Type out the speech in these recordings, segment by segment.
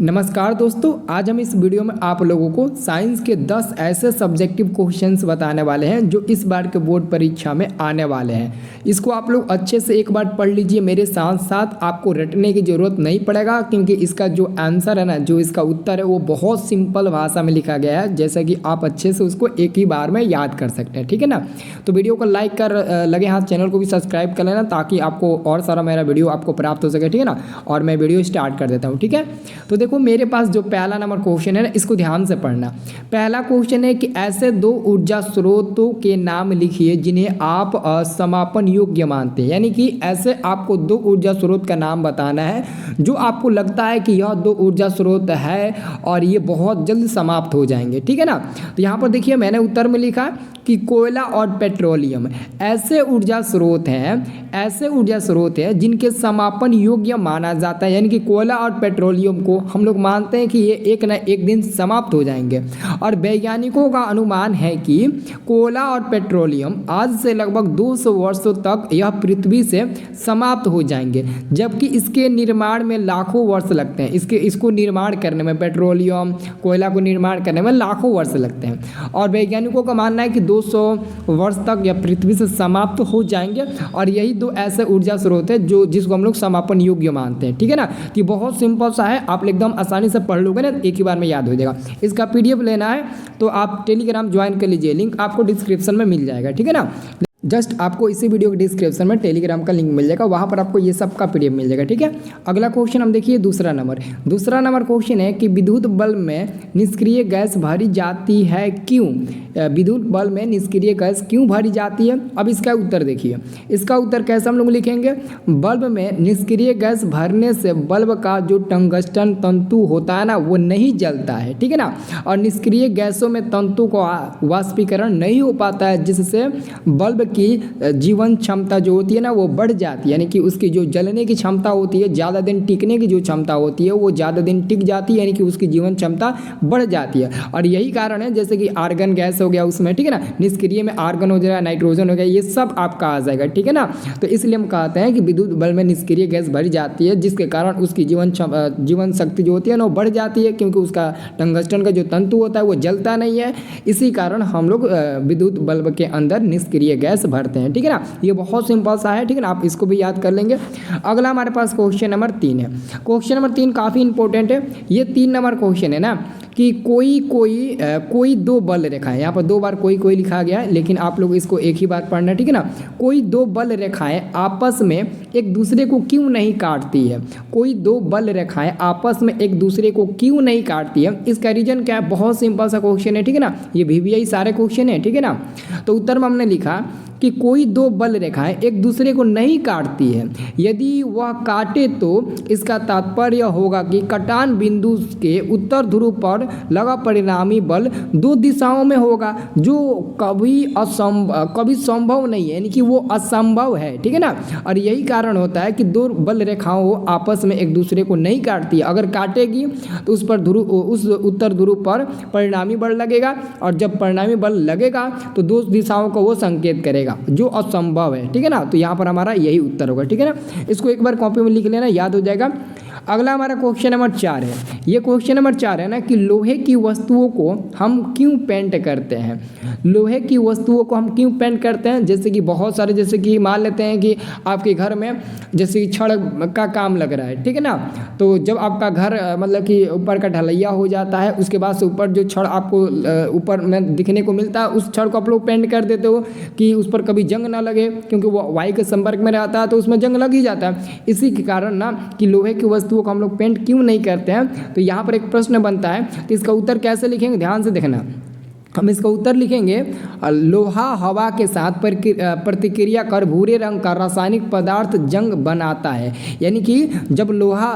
नमस्कार दोस्तों, आज हम इस वीडियो में आप लोगों को साइंस के 10 ऐसे सब्जेक्टिव क्वेश्चंस बताने वाले हैं जो इस बार के बोर्ड परीक्षा में आने वाले हैं। इसको आप लोग अच्छे से एक बार पढ़ लीजिए मेरे साथ साथ, आपको रटने की ज़रूरत नहीं पड़ेगा क्योंकि इसका जो आंसर है ना, जो इसका उत्तर है वो बहुत सिंपल भाषा में लिखा गया है, जैसा कि आप अच्छे से उसको एक ही बार में याद कर सकते हैं। ठीक है ना। तो वीडियो को लाइक कर लगे हाथ, चैनल को भी सब्सक्राइब कर लेना ताकि आपको और सारा मेरा वीडियो आपको प्राप्त हो सके। ठीक है ना। और मैं वीडियो स्टार्ट कर देता हूँ। ठीक है। तो देखो मेरे पास जो पहला नंबर क्वेश्चन है ना, इसको ध्यान से पढ़ना। पहला क्वेश्चन है कि ऐसे दो ऊर्जा स्रोतों के नाम लिखिए जिन्हें आप समापन योग्य मानते हैं। यानी कि ऐसे आपको दो ऊर्जा स्रोत का नाम बताना है जो आपको लगता है कि यह दो ऊर्जा स्रोत है और ये बहुत जल्द समाप्त हो जाएंगे। ठीक है ना। तो यहाँ पर देखिए मैंने उत्तर में लिखा कि कोयला और पेट्रोलियम ऐसे ऊर्जा स्रोत हैं जिनके समापन योग्य माना जाता है। यानी कि कोयला और पेट्रोलियम को हम लोग मानते हैं कि ये एक न एक दिन समाप्त हो जाएंगे और वैज्ञानिकों का अनुमान है कि कोयला और पेट्रोलियम आज से लगभग 200 वर्षों तक यह पृथ्वी से समाप्त हो जाएंगे, जबकि इसके निर्माण में लाखों वर्ष लगते हैं। इसको निर्माण करने में, पेट्रोलियम कोयला को निर्माण करने में लाखों वर्ष लगते हैं और वैज्ञानिकों का मानना है कि 200 वर्ष तक यह पृथ्वी से समाप्त हो जाएंगे और यही दो ऐसे ऊर्जा स्रोत है जिसको हम लोग समापन योग्य मानते हैं। ठीक है ना। कि बहुत सिंपल सा है, आप एकदम आसानी से पढ़ लोगे ना, एक ही बार में याद हो जाएगा। इसका पीडीएफ लेना है तो आप टेलीग्राम ज्वाइन कर लीजिए, लिंक आपको डिस्क्रिप्शन में मिल जाएगा। ठीक है ना। जस्ट आपको इसी वीडियो के डिस्क्रिप्शन में टेलीग्राम का लिंक मिल जाएगा, वहाँ पर आपको ये सब का पीडीएफ मिल जाएगा। ठीक है। अगला क्वेश्चन हम देखिए दूसरा नंबर क्वेश्चन है कि विद्युत बल्ब में निष्क्रिय गैस भरी जाती है क्यों? विद्युत बल्ब में निष्क्रिय गैस क्यों भरी जाती है? अब इसका उत्तर देखिए। इसका उत्तर कैसे हम लोग लिखेंगे? बल्ब में निष्क्रिय गैस भरने से बल्ब का जो टंगस्टन तंतु होता है ना, वो नहीं जलता है। ठीक है ना। और निष्क्रिय गैसों में तंतु का वाष्पीकरण नहीं हो पाता है, जिससे बल्ब की जीवन क्षमता जो होती है ना वो बढ़ जाती है। यानी कि उसकी जो जलने की क्षमता होती है, ज़्यादा दिन टिकने की जो क्षमता होती है वो ज़्यादा दिन टिक जाती है, यानी कि उसकी जीवन क्षमता बढ़ जाती है। और यही कारण है जैसे कि आर्गन गैस हो गया उसमें, ठीक है ना, निष्क्रिय में आर्गन हो जाएगा, नाइट्रोजन हो गया, ये सब आपका आ जाएगा। ठीक है ना। तो इसलिए हम कहते हैं कि विद्युत बल्ब में निष्क्रिय गैस भरी जाती है, जिसके कारण उसकी जीवन शक्ति जो होती है ना वो बढ़ जाती है, क्योंकि उसका टंगस्टन का जो तंतु होता है वो जलता नहीं है। इसी कारण हम लोग विद्युत बल्ब के अंदर निष्क्रिय गैस भरते हैं। ठीक है ना। ये बहुत सिंपल सा है। ठीक है ना। आप इसको भी याद कर लेंगे। अगला हमारे पास क्वेश्चन नंबर 3 है। क्वेश्चन नंबर 3 काफ़ी इंपॉर्टेंट है। ये 3 नंबर क्वेश्चन है ना कि कोई दो बल रेखाएं, यहाँ पर 2 बार कोई लिखा गया है, लेकिन आप लोग इसको एक ही बार पढ़ना है। ठीक है ना। कोई दो बल रेखाएं आपस में एक दूसरे को क्यों नहीं काटती है? कोई दो बल रेखाएं आपस में एक दूसरे को क्यों नहीं काटती है? इसका रीजन क्या है? बहुत सिंपल सा क्वेश्चन है। ठीक है ना। ये VVI सारे क्वेश्चन है। ठीक है ना। तो उत्तर में हमने लिखा कि कोई दो बल रेखाएं एक दूसरे को नहीं काटती है। यदि वह काटे तो इसका तात्पर्य होगा कि कटान बिंदु के उत्तर ध्रुव पर लगा परिणामी बल दो दिशाओं में होगा, जो कभी संभव नहीं है, यानी कि वो असंभव है। ठीक है ना। और यही कारण होता है कि दो बल रेखाओं आपस में एक दूसरे को नहीं काटती है। अगर काटेगी तो उस उत्तर ध्रुव पर परिणामी बल लगेगा, और जब परिणामी बल लगेगा तो दो दिशाओं को वो संकेत करेगा, जो असंभव है। ठीक है ना। तो यहाँ पर हमारा यही उत्तर होगा। ठीक है ना। इसको एक बार कॉपी में लिख लेना, याद हो जाएगा। अगला हमारा क्वेश्चन नंबर 4 है। ये क्वेश्चन नंबर 4 है ना कि लोहे की वस्तुओं को हम क्यों पेंट करते हैं? लोहे की वस्तुओं को हम क्यों पेंट करते हैं? जैसे कि बहुत सारे, जैसे कि मान लेते हैं कि आपके घर में जैसे कि छड़ का काम लग रहा है। ठीक है ना। तो जब आपका घर मतलब कि ऊपर का ढलैया हो जाता है, उसके बाद से ऊपर जो छड़ आपको ऊपर में दिखने को मिलता है, उस छड़ को आप लोग पेंट कर देते हो कि उस पर कभी जंग ना लगे, क्योंकि वो वायु के संपर्क में रहता है तो उसमें जंग लग ही जाता है। इसी के कारण ना कि लोहे की वस्तुओं को हम लोग पेंट क्यों नहीं करते हैं। तो यहाँ पर एक प्रश्न बनता है, तो इसका उत्तर कैसे लिखेंगे? ध्यान से देखना। हम इसका उत्तर लिखेंगे, लोहा हवा के साथ प्रतिक्रिया कर भूरे रंग का रासायनिक पदार्थ जंग बनाता है। यानी कि जब लोहा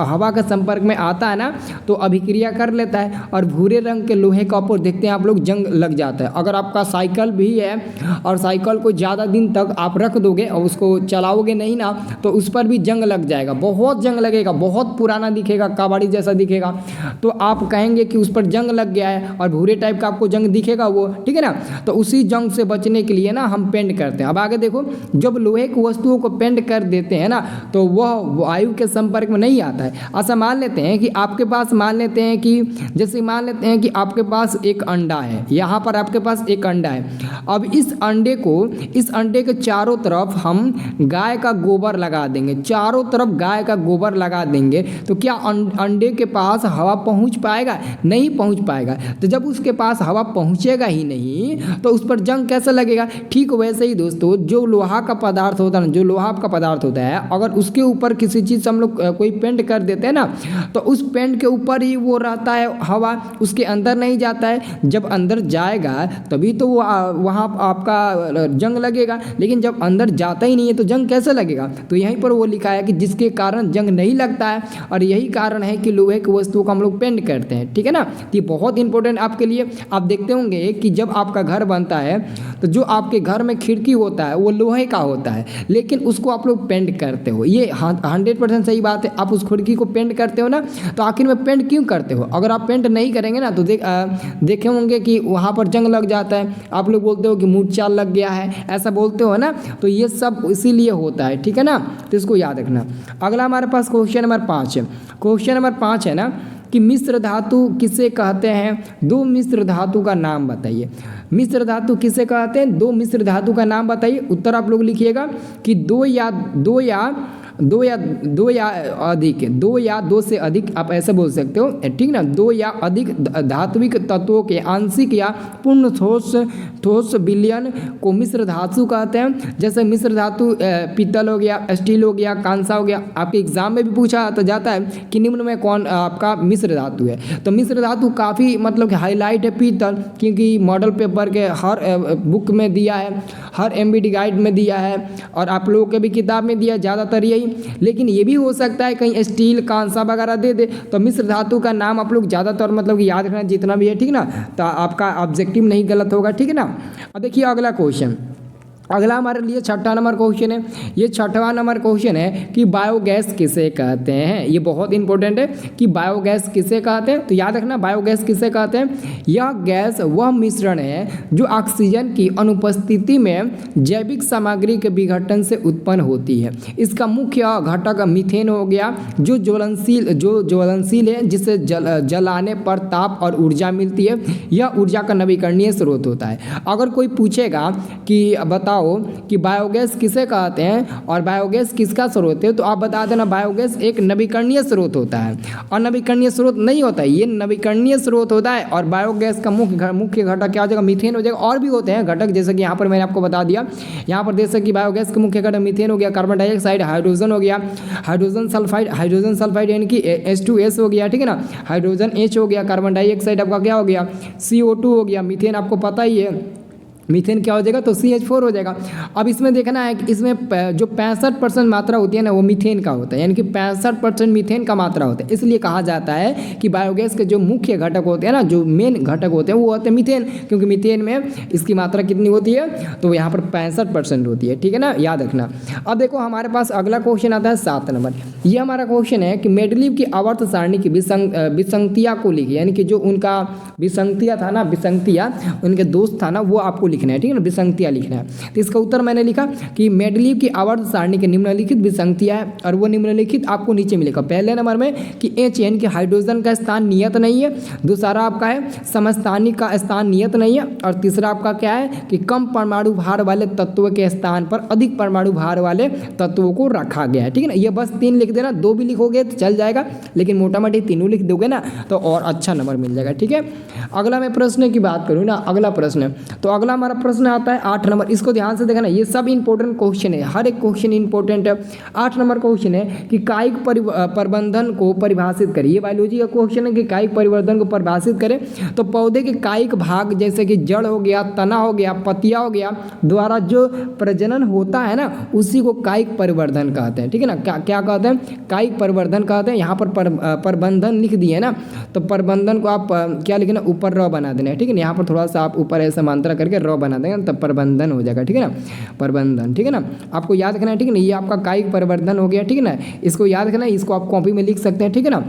हवा के संपर्क में आता है ना तो अभिक्रिया कर लेता है और भूरे रंग के लोहे का ऊपर देखते हैं आप लोग जंग लग जाता है। अगर आपका साइकिल भी है और साइकिल को ज़्यादा दिन तक आप रख दोगे और उसको चलाओगे नहीं ना, तो उस पर भी जंग लग जाएगा, बहुत जंग लगेगा, बहुत पुराना दिखेगा, कबाड़ी जैसा दिखेगा। तो आप कहेंगे कि उस पर जंग लग गया है और भूरे टाइप का आपको जंग दिखेगा वो, ठीक है ना। तो उसी जंग से बचने के लिए ना हम पेंट करते हैं। अब आगे देखो, जब लोहे की वस्तुओं को पेंट कर देते हैं ना तो वह वायु के संपर्क में नहीं आता है। ऐसा मान लेते हैं कि आपके पास, मान लेते हैं कि जैसे मान लेते हैं कि आपके पास एक अंडा है, यहाँ पर आपके पास एक अंडा है। अब इस अंडे के चारों तरफ हम गाय का गोबर लगा देंगे, चारों तरफ गाय का गोबर लगा देंगे, तो क्या अंडे के पास हवा पहुंच पाएगा? नहीं पहुंच पाएगा। तो जब उसके पास हवा पहुंचेगा ही नहीं तो उस पर जंग कैसे लगेगा? ठीक वैसे ही दोस्तों, जो लोहा का पदार्थ होता है, जो लोहा का पदार्थ होता है, अगर उसके ऊपर किसी चीज़ से हम लोग कोई पेंट कर देते हैं ना तो उस पेंट के ऊपर ही वो रहता है हवा, उसके अंदर नहीं जाता है। जब अंदर जाएगा तभी तो वो वहाँ आपका जंग लगेगा, लेकिन जब अंदर जाता ही नहीं है तो जंग कैसे लगेगा? तो यहीं पर वो लिखा है कि जिसके कारण जंग नहीं लगता है, और यही कारण है कि लोहे की वस्तुओं को हम लोग पेंट करते हैं, ठीक है ना। तो ये बहुत इंपॉर्टेंट आपके लिए। आप देखते होंगे कि जब आपका घर बनता है तो जो आपके घर में खिड़की होता है वो लोहे का होता है, लेकिन उसको आप लोग पेंट करते हो। ये 100% सही बात है। आप उस खिड़की को पेंट करते हो ना, तो आखिर में पेंट क्यों करते हो? अगर आप पेंट नहीं करेंगे ना तो देखे होंगे कि वहाँ पर जंग लग जाता है। आप लोग बोलते हो कि मूर्छा लग गया है, ऐसा बोलते हो ना, तो ये सब इसीलिए होता है, ठीक है ना। तो इसको याद रखना। अगला हमारे पास क्वेश्चन नंबर 5 है। क्वेश्चन नंबर 5 है ना कि मिश्र धातु किसे कहते हैं? 2 मिश्र धातु का नाम बताइए। मिश्र धातु किसे कहते हैं? 2 मिश्र धातु का नाम बताइए। उत्तर आप लोग लिखिएगा कि दो या अधिक, 2 या 2 से अधिक, आप ऐसे बोल सकते हो, ठीक ना। 2 या अधिक धात्विक तत्वों के आंशिक या पूर्ण ठोस विलयन को मिश्र धातु कहते हैं। जैसे मिश्र धातु पीतल हो गया, स्टील हो गया, कांसा हो गया। आपके एग्जाम में भी पूछा तो जाता है कि निम्न में कौन आपका मिश्र धातु है? तो मिश्र धातु काफ़ी मतलब कि हाईलाइट है पीतल, क्योंकि मॉडल पेपर के हर बुक में दिया है, हर MBD गाइड में दिया है, और आप लोगों के भी किताब में दिया, ज़्यादातर यही। लेकिन ये भी हो सकता है कहीं स्टील, कांसा वगैरह दे दे। तो मिश्र धातु का नाम आप लोग ज़्यादातर मतलब कि याद रखना जितना भी है, ठीक ना। तो आपका ऑब्जेक्टिव नहीं गलत होगा, ठीक है ना। अब देखिए अगला क्वेश्चन, अगला हमारे लिए 6वां नंबर क्वेश्चन है। ये 6वां नंबर क्वेश्चन है कि बायोगैस किसे कहते हैं? ये बहुत इंपॉर्टेंट है कि बायोगैस किसे कहते हैं। तो याद रखना, बायोगैस किसे कहते हैं? यह गैस वह मिश्रण है जो ऑक्सीजन की अनुपस्थिति में जैविक सामग्री के विघटन से उत्पन्न होती है। इसका मुख्य घटक मीथेन हो गया, जो ज्वलनशील है, जिसे जलाने पर ताप और ऊर्जा मिलती है। यह ऊर्जा का नवीकरणीय स्रोत होता है। अगर कोई पूछेगा कि बताओ कि बायोगैस किसे कहते हैं और बायोगैस किसका स्रोत है, तो आप बता देना बायोगैस एक नवीकरणीय स्रोत होता है, और नवीकरणीय स्रोत नहीं होता है, ये नवीकरणीय स्रोत होता है। और बायोगैस का मुख्य घटक क्या हो जाएगा? मीथेन हो जाएगा। और भी होते हैं घटक, जैसे कि यहाँ पर मैंने आपको बता दिया। यहाँ पर देख सकते कि बायोगैस का मुख्य घटक मीथेन हो गया, कार्बन डाइऑक्साइड, हाइड्रोजन हो गया, हाइड्रोजन सल्फाइड यानी कि H2S हो गया, ठीक है ना। हाइड्रोजन H हो गया, कार्बन डाइऑक्साइड आपका क्या हो गया? CO2 हो गया, मीथेन आपको पता ही है, मीथेन क्या हो जाएगा? तो CH4 हो जाएगा। अब इसमें देखना है कि इसमें जो 65% मात्रा होती है ना वो मीथेन का होता है, यानी कि 65% मीथेन का मात्रा होता है। इसलिए कहा जाता है कि बायोगैस के जो मुख्य घटक होते हैं ना, जो मेन घटक होते हैं वो होते हैं मीथेन, क्योंकि मीथेन में इसकी मात्रा कितनी होती है? तो यहाँ पर 65% होती है, ठीक है ना, याद रखना। अब देखो हमारे पास अगला क्वेश्चन आता है 7 नंबर। ये हमारा क्वेश्चन है कि मेंडलीव की आवर्त सारणी की विसंगतियाँ को लिखिए, यानी कि जो उनका विसंगतियाँ था ना, विसंगतियाँ उनके दोस्त था ना, वो आपको लिखना है, ठीक है ना, विसंगतियाँ लिखना है। तो इसका उत्तर मैंने लिखा कि मेंडलीव की आवर्त सारणी के निम्नलिखित विसंगतियाँ है, और वो निम्नलिखित आपको नीचे मिलेगा। पहले नंबर में कि H यानी कि हाइड्रोजन का स्थान नियत नहीं है, दूसरा आपका है समस्थानिक का स्थान नियत नहीं है, और तीसरा आपका क्या है कि कम परमाणु भार वाले तत्वों के स्थान पर अधिक परमाणु भार वाले तत्वों को रखा गया है, ठीक है ना। ये बस 3 लिख देना, 2 भी लिखोगे तो चल जाएगा, लेकिन मोटा मोटी तीनों लिख दोगे ना तो और अच्छा नंबर मिल जाएगा, ठीक है। अगला मैं प्रश्न की बात करूँ ना, अगला प्रश्न, तो अगला हमारा प्रश्न आता है 8 नंबर। इसको ध्यान से देखना, ये सब इंपॉर्टेंट क्वेश्चन है, हर एक क्वेश्चन इंपॉर्टेंट है। 8 नंबर क्वेश्चन है कि कायिक प्रबंधन को परिभाषित करें। ये बायोलॉजी का क्वेश्चन है कि कायिक परिवर्धन को परिभाषित करें। तो पौधे के कायिक भाग जैसे कि जड़ हो गया, तना हो गया, पतिया हो गया, द्वारा जो प्रजनन होता है ना उसी को कायिक परिवर्धन कहते हैं, ठीक है ना। क्या कहते हैं? कायिक परिवर्धन कहते हैं। यहाँ पर प्रबंधन लिख दिए ना, तो प्रबंधन को आप क्या लिखना? ऊपर र बना देना है, ठीक है ना। यहाँ पर थोड़ा सा आप ऊपर ऐसा मात्रा करके र र बना देंगे तब प्रबंधन हो जाएगा, ठीक है ना, प्रबंधन, ठीक है ना, आपको याद रखना है, ठीक है ना। ये आपका कायिक प्रवर्धन हो गया, ठीक है ना, इसको याद रखना है, इसको आप कॉपी में लिख सकते हैं, ठीक है ना।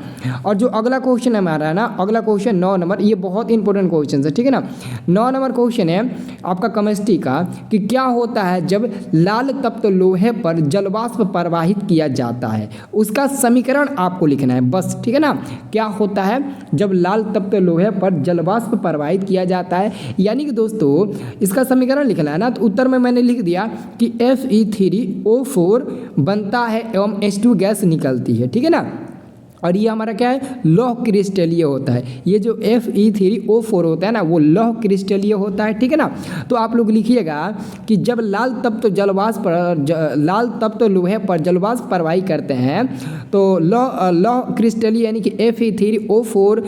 और जो अगला क्वेश्चन हमारा है ना, अगला क्वेश्चन 9 नंबर, ये बहुत इंपॉर्टेंट क्वेश्चन है, ठीक है ना। 9 नंबर क्वेश्चन है आपका केमिस्ट्री का कि क्या होता है जब लाल तत्व लोहे पर जलवाष्प प्रवाहित किया जाता है, उसका समीकरण आपको लिखना है बस, ठीक है ना। क्या होता है जब लाल तत्व लोहे पर जलवाष्प प्रवाहित किया जाता है, यानी कि दोस्तों इसका समीकरण लिखना है ना। तो उत्तर में मैंने लिख दिया कि Fe3O4 बनता है एवं H2 गैस निकलती है, ठीक है ना। और ये हमारा क्या है, लौह क्रिस्टलीय होता है। ये जो Fe3O4 होता है ना, वो लौह क्रिस्टलीय होता है, ठीक है ना। तो आप लोग लिखिएगा कि जब लाल तत्व लोहे पर जलवाष्प प्रवाहित करते हैं तो लौह क्रिस्टलीय यानी कि Fe3O4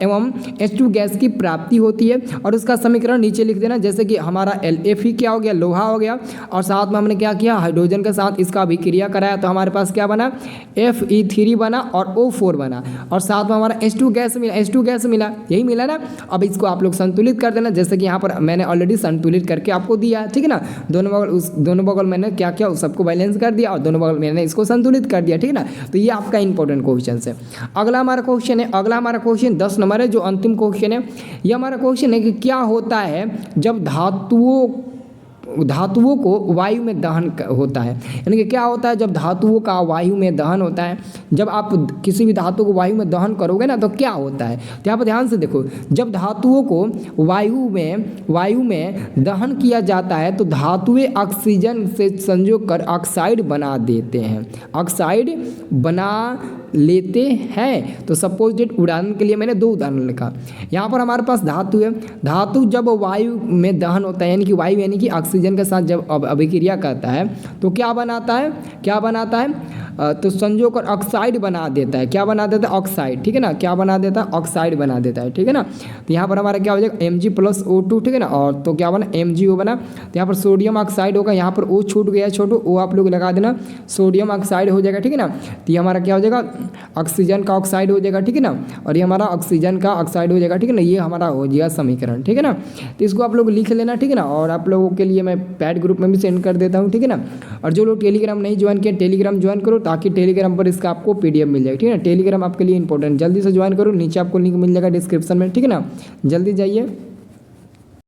एवं H2 गैस की प्राप्ति होती है। और उसका समीकरण नीचे लिख देना, जैसे कि हमारा Fe क्या हो गया, लोहा हो गया, और साथ में हमने क्या किया, हाइड्रोजन के साथ इसका अभिक्रिया कराया, तो हमारे पास क्या बना, Fe3 बना और O4 बना, और साथ में हमारा H2 गैस मिला, यही मिला ना। अब इसको आप लोग संतुलित कर देना, जैसे कि यहाँ पर मैंने ऑलरेडी संतुलित करके आपको दिया, ठीक है ना। दोनों बगल मैंने क्या किया, सबको बैलेंस कर दिया, और दोनों बगल मैंने इसको संतुलित कर दिया, ठीक है ना। तो ये आपका इंपॉर्टेंट क्वेश्चन है। अगला हमारा क्वेश्चन 10 नंबर है, जो अंतिम क्वेश्चन है। ये हमारा क्वेश्चन है कि क्या होता है जब धातुओं को वायु में दहन होता है, यानी कि क्या होता है जब धातुओं का वायु में दहन होता है। जब आप किसी भी धातु को वायु में दहन करोगे ना, तो क्या होता है, तो यहाँ पर ध्यान से देखो, जब धातुओं को वायु में दहन किया जाता है तो धातुएं ऑक्सीजन से संयोग कर ऑक्साइड बना देते हैं, ऑक्साइड बना लेते हैं। तो सपोज डेट उदाहरण के लिए मैंने 2 उदाहरण लिखा। यहाँ पर हमारे पास धातु है, धातु जब वायु में दहन होता है, यानी कि वायु यानी कि ऑक्सीजन के साथ जब अभिक्रिया करता है तो क्या बनाता है, तो संयोग कर ऑक्साइड बना देता है। क्या बना देता है, ऑक्साइड, ठीक है ना। क्या बना देता है, ऑक्साइड बना देता है, ठीक है ना। तो यहाँ पर हमारा क्या हो जाएगा, Mg+O2, ठीक है ना। और तो क्या बना, MgO बना। तो यहाँ पर सोडियम ऑक्साइड होगा, यहाँ पर O छूट गया, छोटो O आप लोग लगा देना, सोडियम ऑक्साइड हो जाएगा, ठीक है ना। तो ये हमारा क्या हो जाएगा, ऑक्सीजन का ऑक्साइड हो जाएगा, ठीक है ना। और ये हमारा ऑक्सीजन का ऑक्साइड हो जाएगा, ठीक है ना। ये हमारा हो जाएगा समीकरण, ठीक है ना। तो इसको आप लोग लिख लेना, ठीक है ना। और आप लोगों के लिए मैं पैड ग्रुप में भी सेंड कर देता हूँ, ठीक है ना। और जो लोग टेलीग्राम नहीं ज्वाइन किया, टेलीग्राम ज्वाइन करो, ताकि टेलीग्राम पर इसका आपको PDF मिल जाएगा, ठीक है ना। टेलीग्राम आपके लिए इंपॉर्टेंट, जल्दी से ज्वाइन करो, नीचे आपको लिंक मिल जाएगा डिस्क्रिप्शन में, ठीक है ना। जल्दी जाइए।